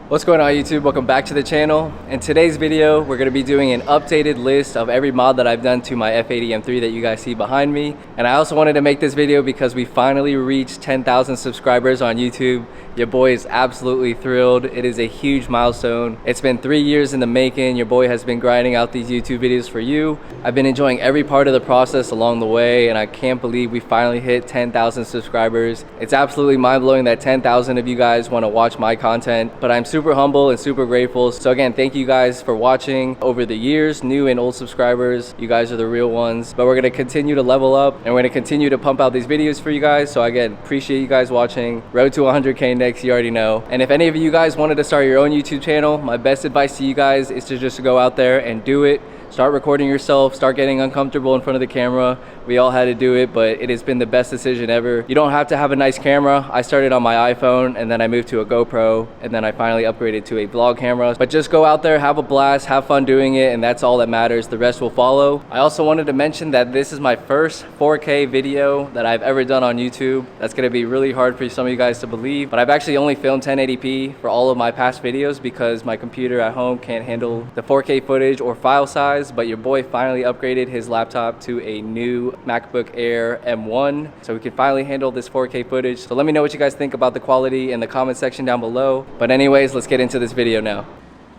What's going on YouTube? Welcome back to the channel. In today's video, we're going to be doing an updated list of every mod that I've done to my F80 M3 that you guys see behind me. And I also wanted to make this video because we finally reached 10,000 subscribers on YouTube. Your boy is absolutely thrilled. It is a huge milestone. It's been 3 years in the making. Your boy has been grinding out these YouTube videos for you. I've been enjoying every part of the process along the way, and I can't believe we finally hit 10,000 subscribers. It's absolutely mind-blowing that 10,000 of you guys want to watch my content, but I'm super humble and super grateful. So again, thank you guys for watching over the years, new and old subscribers. You guys are the real ones. But we're going to continue to level up, and we're going to continue to pump out these videos for you guys. So again, appreciate you guys watching. Road to 100K next, you already know. And if any of you guys wanted to start your own YouTube channel, my best advice to you guys is to just go out there and do it. Start recording yourself, start getting uncomfortable in front of the camera. We all had to do it, but it has been the best decision ever. You don't have to have a nice camera. I started on my iPhone, and then I moved to a GoPro, and then I finally upgraded to a vlog camera. But just go out there, have a blast, have fun doing it, and that's all that matters. The rest will follow. I also wanted to mention that this is my first 4K video that I've ever done on YouTube. That's gonna be really hard for some of you guys to believe, but I've actually only filmed 1080p for all of my past videos because my computer at home can't handle the 4K footage or file size. But your boy finally upgraded his laptop to a new MacBook Air M1, so we can finally handle this 4K footage. So let me know what you guys think about the quality in the comment section down below. But anyways, let's get into this video now.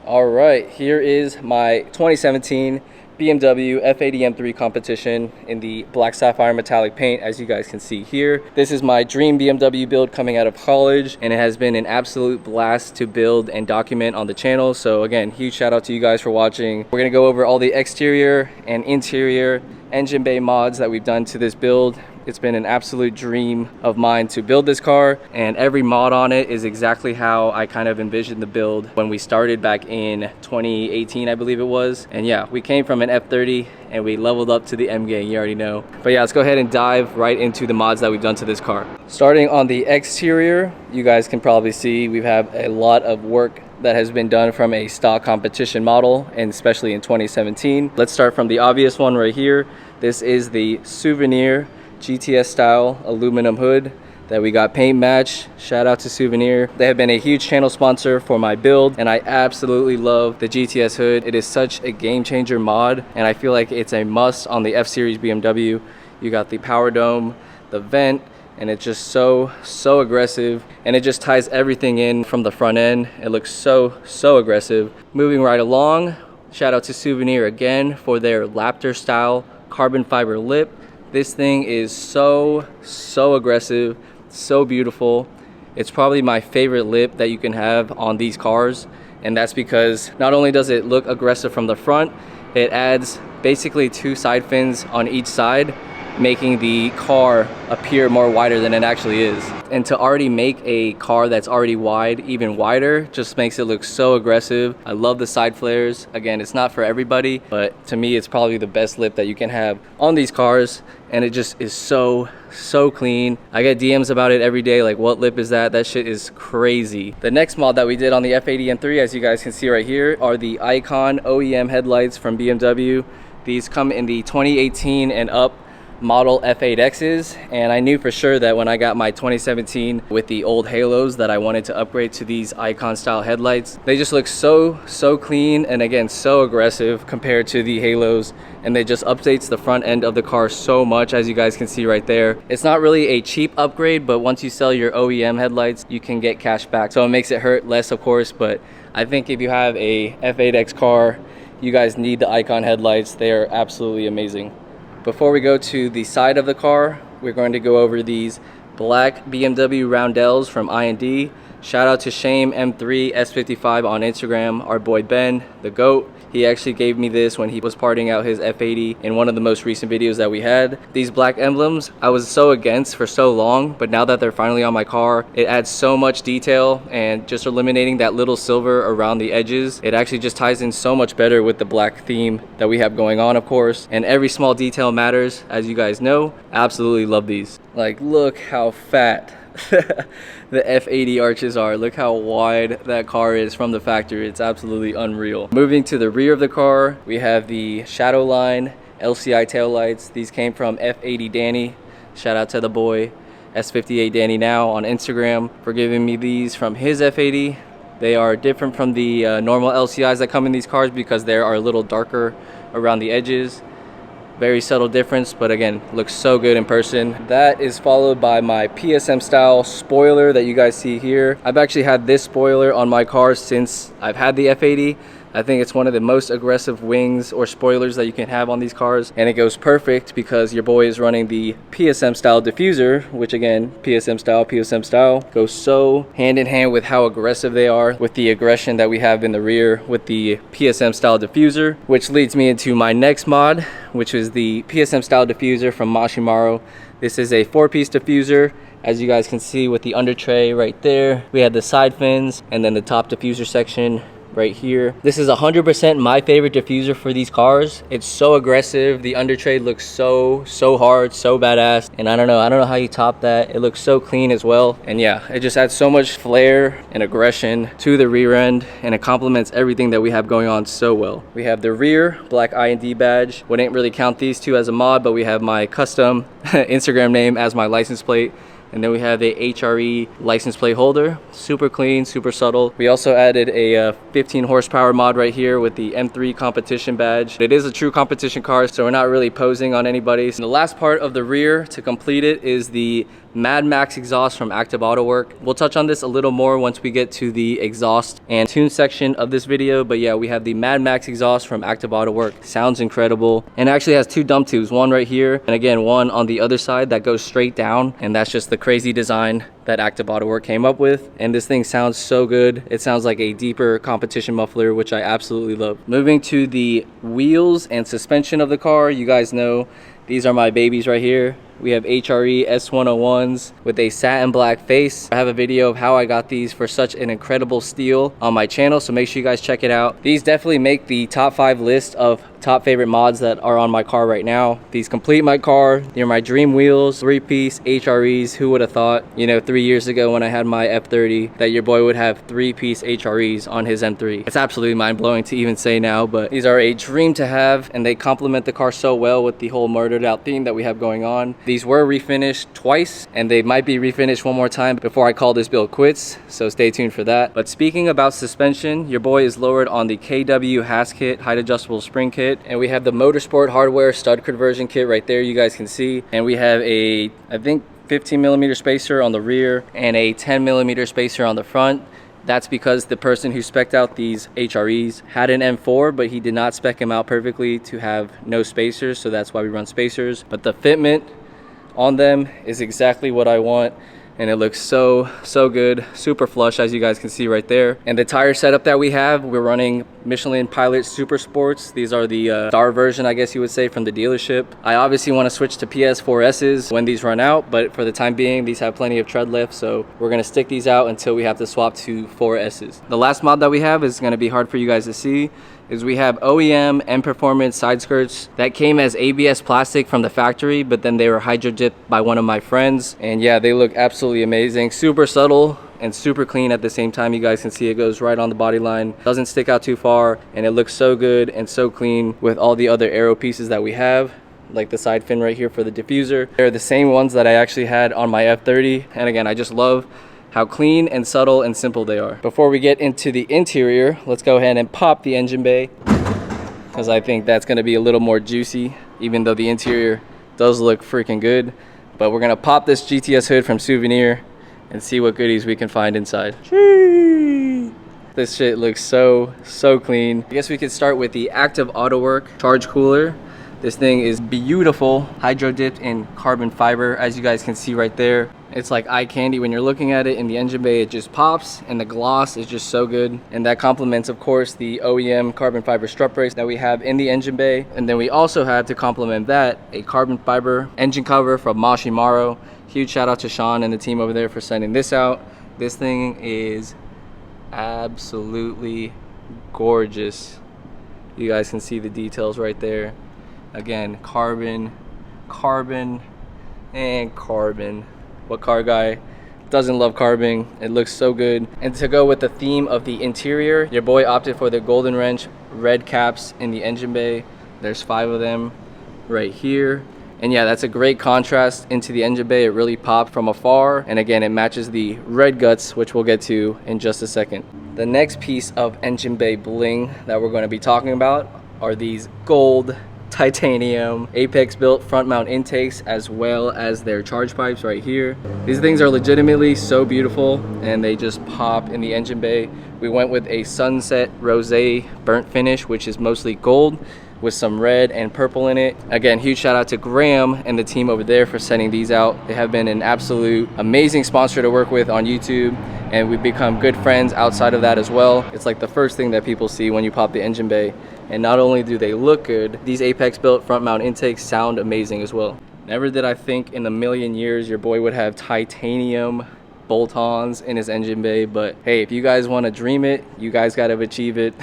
All right, here is my 2017 BMW F80 M3 competition in the black sapphire metallic paint, as you guys can see here. This is my dream BMW build coming out of college, and it has been an absolute blast to build and document on the channel. So again, huge shout out to you guys for watching. We're gonna go over all the exterior and interior engine bay mods that we've done to this build. It's been an absolute dream of mine to build this car, and every mod on it is exactly how I kind of envisioned the build when we started back in 2018, I believe it was. And yeah, we came from an F30 and we leveled up to the M gang, you already know. But yeah, let's go ahead and dive right into the mods that we've done to this car. Starting on the exterior, you guys can probably see we have a lot of work that has been done from a stock competition model, and especially in 2017. Let's start from the obvious one right here. This is the Souvenir GTS style aluminum hood that we got paint matched. Shout out to Souvenir. They have been a huge channel sponsor for my build, and I absolutely love the GTS hood. It is such a game changer mod, and I feel like it's a must on the F-Series BMW. You got the power dome, the vent, and it's just so aggressive, and it just ties everything in from the front end. It looks so aggressive. Moving right along, shout out to Souvenir again for their Laptor style carbon fiber lip. This thing is so aggressive, so beautiful. It's probably my favorite lip that you can have on these cars, and that's because not only does it look aggressive from the front, it adds basically 2 side fins on each side, making the car appear more wider than it actually is. And to already make a car that's already wide even wider just makes it look so aggressive. I love the side flares. Again, it's not for everybody, but to me it's probably the best lip that you can have on these cars, and it just is so clean. I get DMs about it every day, like, what lip is that? That shit is crazy. The next mod that we did on the F80 M3, as you guys can see right here, are the Icon OEM headlights from BMW. These come in the 2018 and up model F8Xs, and I knew for sure that when I got my 2017 with the old halos that I wanted to upgrade to these Icon style headlights. They just look so clean, and again, so aggressive compared to the halos, and they just updates the front end of the car so much, as you guys can see right there. It's not really a cheap upgrade, but once you sell your OEM headlights, you can get cash back, so it makes it hurt less, of course. But I think if you have a F8X car, you guys need the Icon headlights. They are absolutely amazing. Before we go to the side of the car, we're going to go over these black BMW Roundels from I&D. Shout out to Shame M3 S55 on Instagram, our boy Ben, the GOAT. He actually gave me this when he was parting out his F80 in one of the most recent videos that we had. These black emblems, I was so against for so long, but now that they're finally on my car, it adds so much detail, and just eliminating that little silver around the edges, it actually just ties in so much better with the black theme that we have going on, of course. And every small detail matters, as you guys know. Absolutely love these. Like, look how fat the F80 arches are. Look how wide that car is from the factory. It's absolutely unreal. Moving to the rear of the car, we have the Shadowline LCI taillights. These came from F80 Danny. Shout out to the boy S58 Danny now on Instagram for giving me these from his F80. They are different from the normal LCIs that come in these cars because they are a little darker around the edges. Very subtle difference, but again, looks so good in person. That is followed by my PSM style spoiler that you guys see here. I've actually had this spoiler on my car since I've had the F80. I think it's one of the most aggressive wings or spoilers that you can have on these cars, and it goes perfect because your boy is running the PSM style diffuser, which again, PSM style goes so hand in hand with how aggressive they are with the aggression that we have in the rear with the PSM style diffuser, which leads me into my next mod, which is the PSM style diffuser from Machinaro. This is a 4-piece diffuser. As you guys can see with the under tray right there, we have the side fins and then the top diffuser section right here. This is 100% my favorite diffuser for these cars. It's so aggressive. The under tray looks so hard, so badass, and I don't know how you top that. It looks so clean as well, and yeah, it just adds so much flair and aggression to the rear end, and it complements everything that we have going on so well. We have the rear black I&D badge. Wouldn't really count these two as a mod, but we have my custom Instagram name as my license plate. And then we have the HRE license plate holder. Super clean, super subtle. We also added a 15 horsepower mod right here with the M3 competition badge. It is a true competition car, so we're not really posing on anybody. And the last part of the rear to complete it is the Mad Max exhaust from Active Autowerke. We'll touch on this a little more once we get to the exhaust and tune section of this video, but yeah, we have the Mad Max exhaust from Active Autowerke. Sounds incredible, and actually has two dump tubes, one right here and again one on the other side that goes straight down, and that's just the crazy design that Active Autowerke came up with. And this thing sounds so good. It sounds like a deeper competition muffler, which I absolutely love. Moving to the wheels and suspension of the car, you guys know these are my babies right here. We have HRE S101s with a satin black face. I have a video of how I got these for such an incredible steal on my channel, so make sure you guys check it out. These definitely make the top 5 list of top favorite mods that are on my car right now. These complete my car. They're my dream wheels, 3-piece HREs. Who would have thought, you know, 3 years ago when I had my F30 that your boy would have 3-piece HREs on his M3. It's absolutely mind-blowing to even say now, but these are a dream to have, and they complement the car so well with the whole murdered out theme that we have going on. These were refinished twice, and they might be refinished one more time before I call this build quits, so stay tuned for that. But speaking about suspension, your boy is lowered on the KW Has kit, height adjustable spring kit, and we have the Motorsport hardware stud conversion kit right there, you guys can see, and we have a, I think, 15mm spacer on the rear and a 10mm spacer on the front. That's because the person who spec'd out these HREs had an M4, but he did not spec them out perfectly to have no spacers, so that's why we run spacers. But the fitment on them is exactly what I want, and it looks so good, super flush, as you guys can see right there. And the tire setup that we have, we're running Michelin Pilot Super Sports. These are the star version, I guess you would say, from the dealership. I obviously want to switch to PS4Ss when these run out, but for the time being, these have plenty of tread left, so we're going to stick these out until we have to swap to 4Ss. The last mod that we have is going to be hard for you guys to see, is we have OEM and performance side skirts that came as ABS plastic from the factory, but then they were hydro dipped by one of my friends, and yeah, they look absolutely amazing. Super subtle and super clean at the same time. You guys can see it goes right on the body line, doesn't stick out too far, and it looks so good and so clean with all the other aero pieces that we have, like the side fin right here for the diffuser. They're the same ones that I actually had on my F30, and again, I just love how clean and subtle and simple they are. Before we get into the interior, let's go ahead and pop the engine bay, because I think that's going to be a little more juicy, even though the interior does look freaking good. But we're going to pop this GTS hood from Souvenir and see what goodies we can find inside. This shit looks so clean. I guess we could start with the Active Autowerke charge cooler. This thing is beautiful, hydro dipped in carbon fiber, as you guys can see right there. It's like eye candy when you're looking at it in the engine bay. It just pops, and the gloss is just so good. And that complements, of course, the OEM carbon fiber strut brakes that we have in the engine bay. And then we also had, to complement that, a carbon fiber engine cover from Machinaro. Huge shout out to Sean and the team over there for sending this out. This thing is absolutely gorgeous. You guys can see the details right there. Again, carbon, and carbon. What car guy doesn't love carbon? It looks so good. And to go with the theme of the interior, your boy opted for the golden wrench red caps in the engine bay. There's 5 of them right here. And yeah, that's a great contrast into the engine bay. It really popped from afar. And again, it matches the red guts, which we'll get to in just a second. The next piece of engine bay bling that we're going to be talking about are these gold titanium Apex built front mount intakes, as well as their charge pipes right here. These things are legitimately so beautiful, and they just pop in the engine bay. We went with a sunset rosé burnt finish, which is mostly gold with some red and purple in it. Again, huge shout out to Graham and the team over there for sending these out. They have been an absolute amazing sponsor to work with on YouTube, and we've become good friends outside of that as well. It's like the first thing that people see when you pop the engine bay. And not only do they look good, these Apex built front mount intakes sound amazing as well. Never did I think in a million years your boy would have titanium bolt-ons in his engine bay, but hey, if you guys want to dream it, you guys got to achieve it.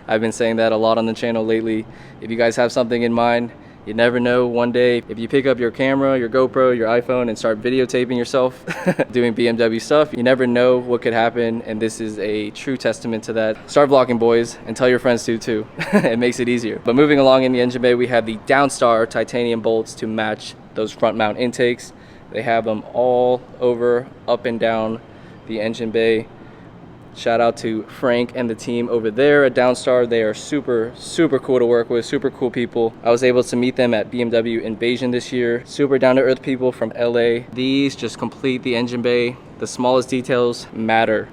I've been saying that a lot on the channel lately. If you guys have something in mind, you never know, one day if you pick up your camera, your GoPro, your iPhone and start videotaping yourself doing BMW stuff, you never know what could happen, and this is a true testament to that. Start vlogging, boys, and tell your friends to too. It makes it easier. But moving along in the engine bay, we have the Downstar titanium bolts to match those front mount intakes. They have them all over, up and down the engine bay. Shout out to Frank and the team over there at Downstar. They are super cool to work with, super cool people. I was able to meet them at BMW Invasion this year. Super down to earth people from LA. These just complete the engine bay. The smallest details matter.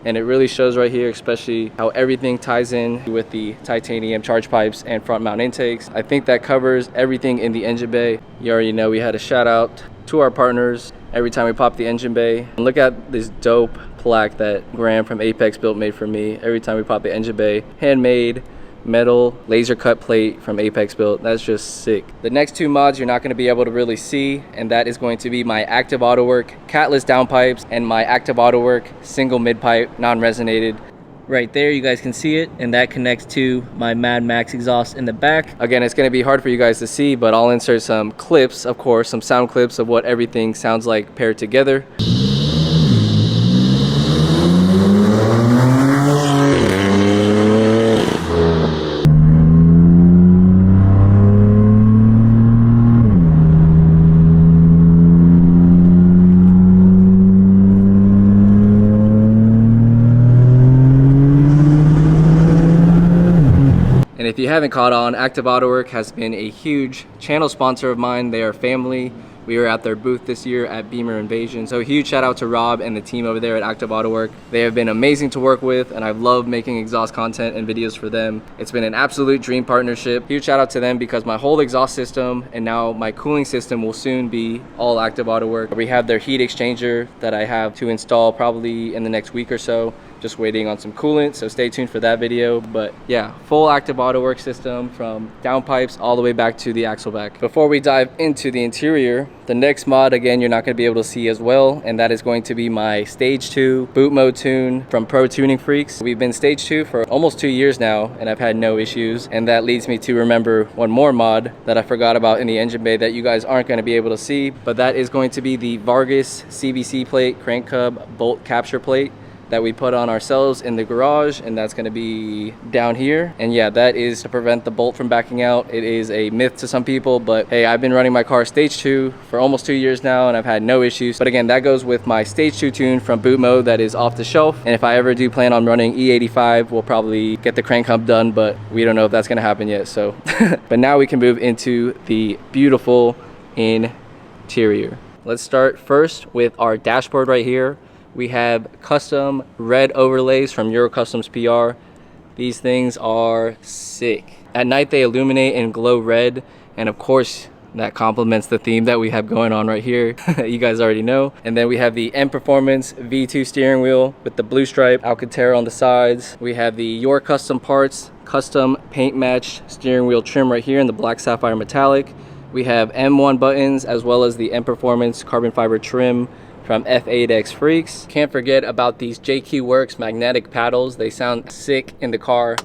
And it really shows right here, especially how everything ties in with the titanium charge pipes and front mount intakes. I think that covers everything in the engine bay. You already know we had a shout out to our partners every time we pop the engine bay. And look at this dope plaque that Graham from Apex Built made for me every time we pop the engine bay. Handmade metal laser cut plate from Apex Built. That's just sick. The next two mods you're not going to be able to really see, and that is going to be my Active Autowerke catless downpipes and my Active Autowerke single mid pipe non-resonated. Right there, you guys can see it, and that connects to my Mad Max exhaust in the back. Again, it's going to be hard for you guys to see, but I'll insert some clips, of course, some sound clips of what everything sounds like paired together. If you haven't caught on, Active Autowerke has been a huge channel sponsor of mine. They are family. We were at their booth this year at BMW Invasion. So a huge shout out to Rob and the team over there at Active Autowerke. They have been amazing to work with, and I've loved making exhaust content and videos for them. It's been an absolute dream partnership. Huge shout out to them because my whole exhaust system and now my cooling system will soon be all Active Autowerke. We have their heat exchanger that I have to install probably in the next week or so. Just waiting on some coolant, so stay tuned for that video. But yeah, full Active Autowerke system from downpipes all the way back to the axle back. Before we dive into the interior, the next mod, again, you're not going to be able to see as well, and that is going to be my Stage 2 boot mode tune from Pro Tuning Freaks. We've been Stage 2 for almost 2 years now, and I've had no issues, and that leads me to remember one more mod that I forgot about in the engine bay that you guys aren't going to be able to see, but that is going to be the Vargas CBC plate crank hub bolt capture plate that we put on ourselves in the garage, and that's going to be down here. And yeah, that is to prevent the bolt from backing out. It is a myth to some people, but hey, I've been running my car Stage 2 for almost 2 years now, and I've had no issues. But again, that goes with my Stage 2 tune from boot mode that is off the shelf, and if I ever do plan on running E85, we'll probably get the crank hub done, but we don't know if that's going to happen yet. So but now we can move into the beautiful interior. Let's start first with our dashboard right here. We have custom red overlays from Euro Customs PR. These things are sick. At night they illuminate and glow red, and of course that complements the theme that we have going on right here. You guys already know. And then we have the M Performance V2 steering wheel with the blue stripe Alcantara on the sides. We have the Your Custom Parts custom paint match steering wheel trim right here in the black sapphire metallic. We have M1 buttons as well as the M Performance carbon fiber trim from F8X Freaks. Can't forget about these JQ Works magnetic paddles. They sound sick in the car.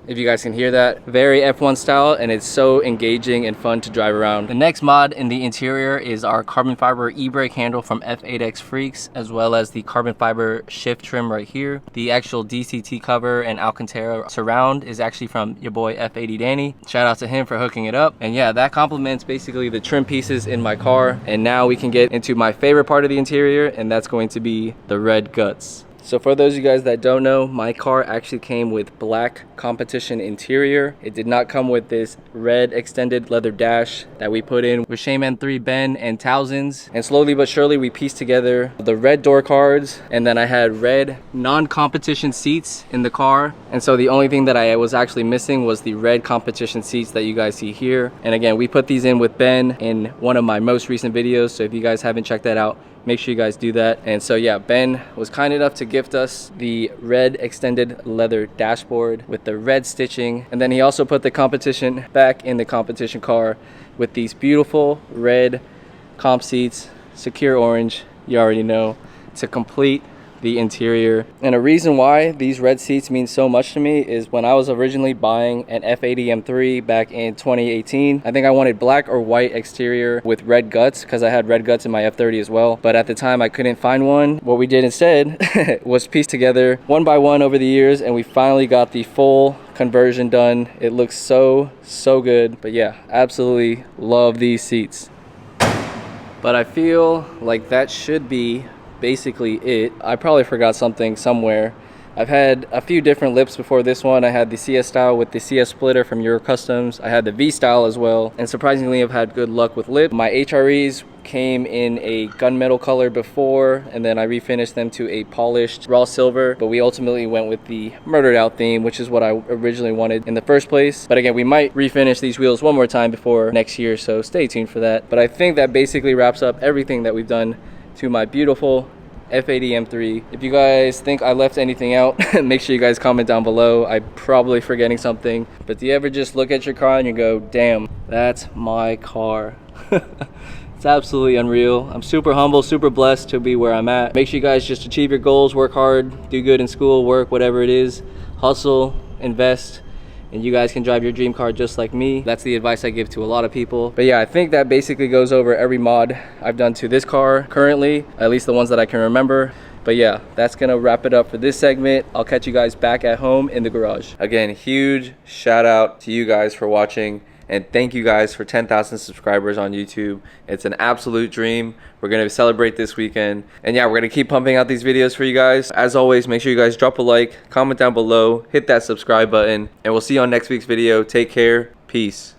if you guys can hear that. Very F1 style, and it's so engaging and fun to drive around. The next mod in the interior is our carbon fiber e-brake handle from F8X Freaks, as well as the carbon fiber shift trim right here. The actual DCT cover and Alcantara surround is actually from your boy F80 Danny. Shout out to him for hooking it up. And yeah, that complements basically the trim pieces in my car. And now we can get into my favorite part of the interior, and that's going to be the red guts. So for those of you guys that don't know, my car actually came with black competition interior. It did not come with this red extended leather dash that we put in with Shaman 3 Ben and Towson's. And slowly but surely we pieced together the red door cards, and then I had red non-competition seats in the car. And so the only thing that I was actually missing was the red competition seats that you guys see here. And again, we put these in with Ben in one of my most recent videos. So if you guys haven't checked that out, make sure you guys do that. And so yeah, Ben was kind enough to gift us the red extended leather dashboard with the red stitching. And then he also put the competition back in the competition car with these beautiful red comp seats, secure orange, you already know, to complete the interior. And a reason why these red seats mean so much to me is when I was originally buying an F80 M3 back in 2018, I think I wanted black or white exterior with red guts because I had red guts in my F30 as well. But at the time I couldn't find one. What we did instead was piece together one by one over the years, and we finally got the full conversion done. It looks so good. But yeah, absolutely love these seats. But I feel like that should be basically it. I probably forgot something somewhere. I've had a few different lips before this one. I had the CS style with the CS splitter from Euro Customs. I had the V style as well. And surprisingly, I've had good luck with lip. My HREs came in a gunmetal color before, and then I refinished them to a polished raw silver. But we ultimately went with the murdered out theme, which is what I originally wanted in the first place. But again, we might refinish these wheels one more time before next year, so stay tuned for that. But I think that basically wraps up everything that we've done to my beautiful F80 M3. If you guys think I left anything out, make sure you guys comment down below. I'm probably forgetting something. But do you ever just look at your car and you go, damn, that's my car? It's absolutely unreal. I'm super humble, super blessed to be where I'm at. Make sure you guys just achieve your goals, work hard, do good in school, work, whatever it is, hustle, invest, and you guys can drive your dream car just like me. That's the advice I give to a lot of people. But yeah, I think that basically goes over every mod I've done to this car currently, at least the ones that I can remember. But yeah, that's gonna wrap it up for this segment. I'll catch you guys back at home in the garage. Again, huge shout out to you guys for watching. And thank you guys for 10,000 subscribers on YouTube. It's an absolute dream. We're gonna celebrate this weekend. And yeah, we're gonna keep pumping out these videos for you guys. As always, make sure you guys drop a like, comment down below, hit that subscribe button, and we'll see you on next week's video. Take care, peace.